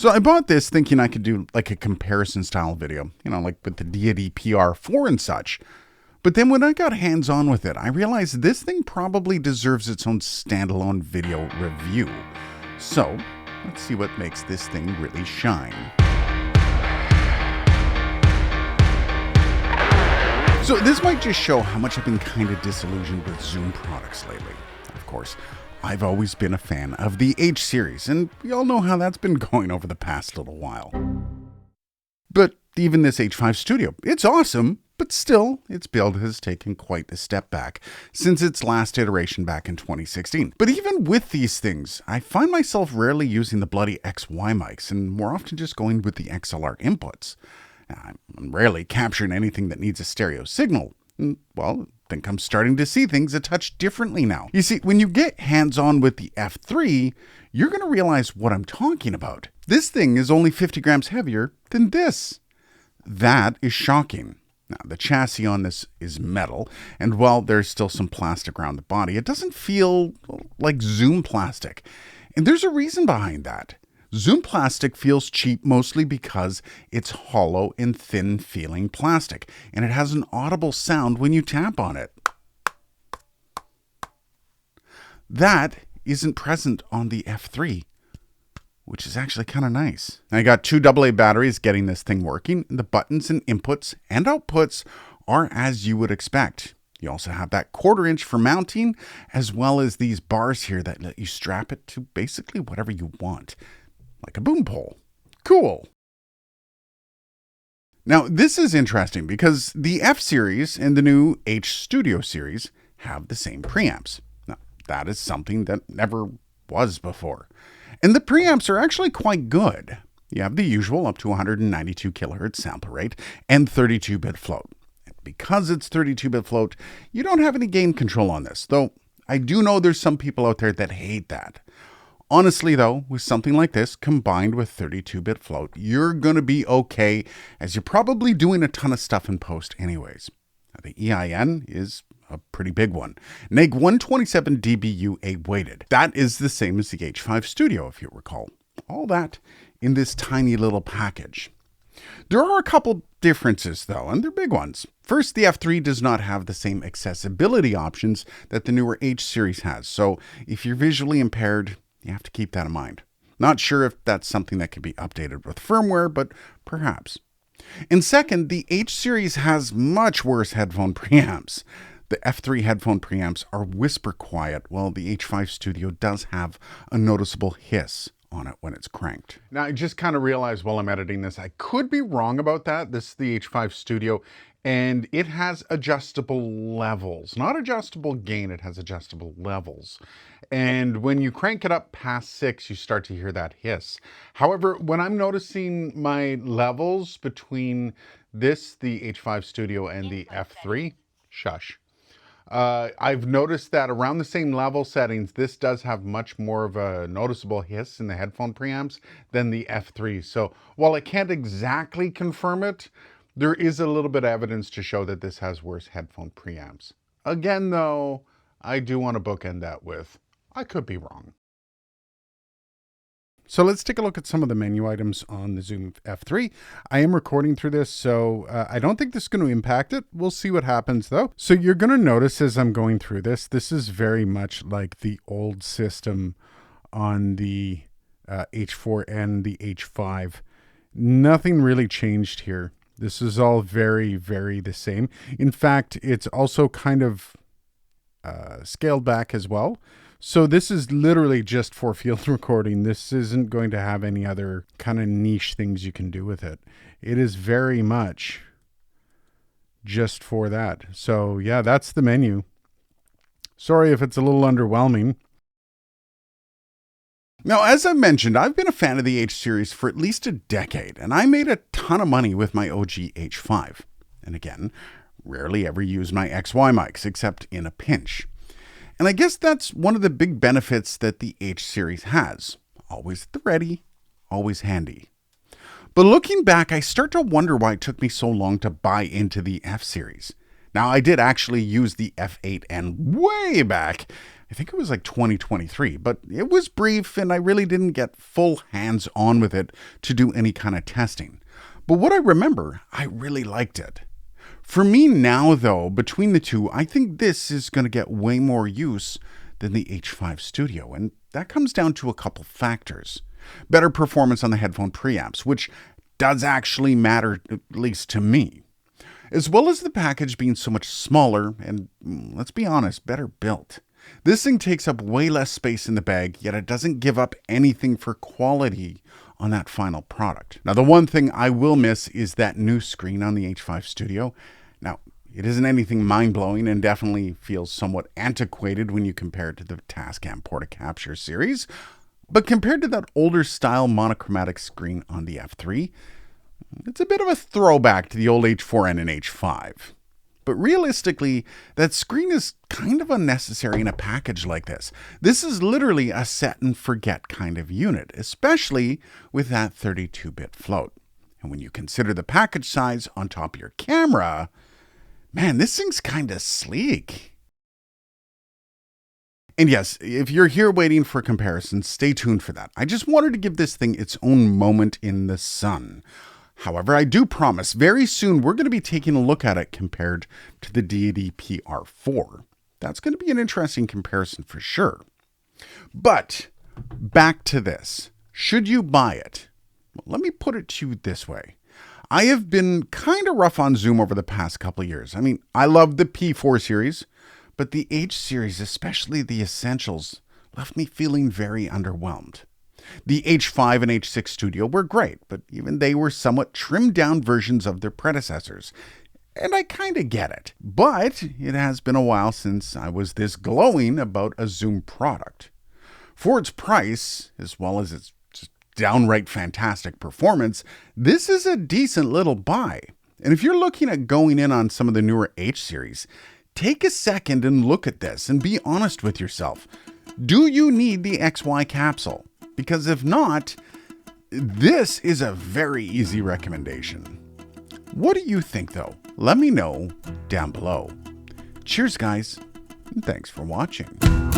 So I bought this thinking I could do like a comparison style video, like with the Deity PR4 and such. But then when I got hands-on with it, I realized this thing probably deserves its own standalone video review. So let's see what makes this thing really shine. So this might just show how much I've been kind of disillusioned with Zoom products lately. Of course, I've always been a fan of the H series, and we all know how that's been going over the past little while. But even this H5 Studio, it's awesome, but still, its build has taken quite a step back since its last iteration back in 2016. But even with these things, I find myself rarely using the bloody XY mics and more often just going with the XLR inputs. I'm rarely capturing anything that needs a stereo signal. Well, I think I'm starting to see things a touch differently now. You see, when you get hands-on with the F3, you're going to realize what I'm talking about. This thing is only 50 grams heavier than this. That is shocking. Now, the chassis on this is metal, and while there's still some plastic around the body, it doesn't feel like Zoom plastic. And there's a reason behind that. Zoom plastic feels cheap mostly because it's hollow and thin feeling plastic, and it has an audible sound when you tap on it. That isn't present on the F3, which is actually kind of nice. I got 2 AA batteries getting this thing working, and the buttons and inputs and outputs are as you would expect. You also have that 1/4 inch for mounting, as well as these bars here that let you strap it to basically whatever you want. Like a boom pole. Cool. Now, this is interesting because the F series and the new H Studio series have the same preamps. Now, that is something that never was before. And the preamps are actually quite good. You have the usual up to 192 kilohertz sample rate and 32-bit float. And because it's 32-bit float, you don't have any gain control on this, though I do know there's some people out there that hate that. Honestly, though, with something like this, combined with 32-bit float, you're going to be okay, as you're probably doing a ton of stuff in post anyways. Now, the EIN is a pretty big one. NEG 127 dBA weighted. That is the same as the H5 Studio, if you recall. All that in this tiny little package. There are a couple differences, though, and they're big ones. First, the F3 does not have the same accessibility options that the newer H series has, so if you're visually impaired, you have to keep that in mind. Not sure if that's something that can be updated with firmware, but perhaps. And second, the H series has much worse headphone preamps. The F3 headphone preamps are whisper quiet, while the H5 Studio does have a noticeable hiss on it when it's cranked. Now, I just kind of realized while I'm editing this, I could be wrong about that. This is the H5 Studio, and it has adjustable levels. Not adjustable gain, it has adjustable levels. And when you crank it up past 6, you start to hear that hiss. However, when I'm noticing my levels between this, the H5 Studio, and the F3, shush. I've noticed that around the same level settings, this does have much more of a noticeable hiss in the headphone preamps than the F3. So while I can't exactly confirm it, there is a little bit of evidence to show that this has worse headphone preamps. Again, though, I do want to bookend that with, I could be wrong. So let's take a look at some of the menu items on the Zoom F3. I am recording through this, so I don't think this is going to impact it. We'll see what happens though. So you're going to notice as I'm going through this, this is very much like the old system on the H4 and the H5. Nothing really changed here. This is all very, very the same. In fact, it's also kind of scaled back as well. So this is literally just for field recording. This isn't going to have any other kind of niche things you can do with it. It is very much just for that. So yeah, that's the menu. Sorry if it's a little underwhelming. Now, as I mentioned, I've been a fan of the H series for at least a decade, and I made a ton of money with my OG H5. And again, rarely ever use my XY mics, except in a pinch. And I guess that's one of the big benefits that the H series has. Always at the ready, always handy. But looking back, I start to wonder why it took me so long to buy into the F series. Now, I did actually use the F8N way back. I think it was like 2023, but it was brief and I really didn't get full hands-on with it to do any kind of testing. But what I remember, I really liked it. For me now, though, between the two, I think this is going to get way more use than the H5 Studio, and that comes down to a couple factors. Better performance on the headphone preamps, which does actually matter, at least to me, as well as the package being so much smaller and, let's be honest, better built. This thing takes up way less space in the bag, yet it doesn't give up anything for quality on that final product. Now, the one thing I will miss is that new screen on the H5 Studio. Now, it isn't anything mind-blowing and definitely feels somewhat antiquated when you compare it to the Tascam Portacapture series, but compared to that older style monochromatic screen on the F3, it's a bit of a throwback to the old H4n and H5. But realistically, that screen is kind of unnecessary in a package like this. This is literally a set and forget kind of unit, especially with that 32-bit float. And when you consider the package size on top of your camera, man, this thing's kind of sleek. And yes, if you're here waiting for comparisons, stay tuned for that. I just wanted to give this thing its own moment in the sun. However, I do promise very soon we're going to be taking a look at it compared to the Deity PR4. That's going to be an interesting comparison for sure. But back to this. Should you buy it? Well, let me put it to you this way. I have been kind of rough on Zoom over the past couple of years. I mean, I love the P4 series, but the H series, especially the Essentials, left me feeling very underwhelmed. The H5 and H6 Studio were great, but even they were somewhat trimmed down versions of their predecessors. And I kind of get it. But it has been a while since I was this glowing about a Zoom product. For its price, as well as its just downright fantastic performance, this is a decent little buy. And if you're looking at going in on some of the newer H series, take a second and look at this and be honest with yourself. Do you need the XY capsule? Because if not, this is a very easy recommendation. What do you think though? Let me know down below. Cheers guys, and thanks for watching.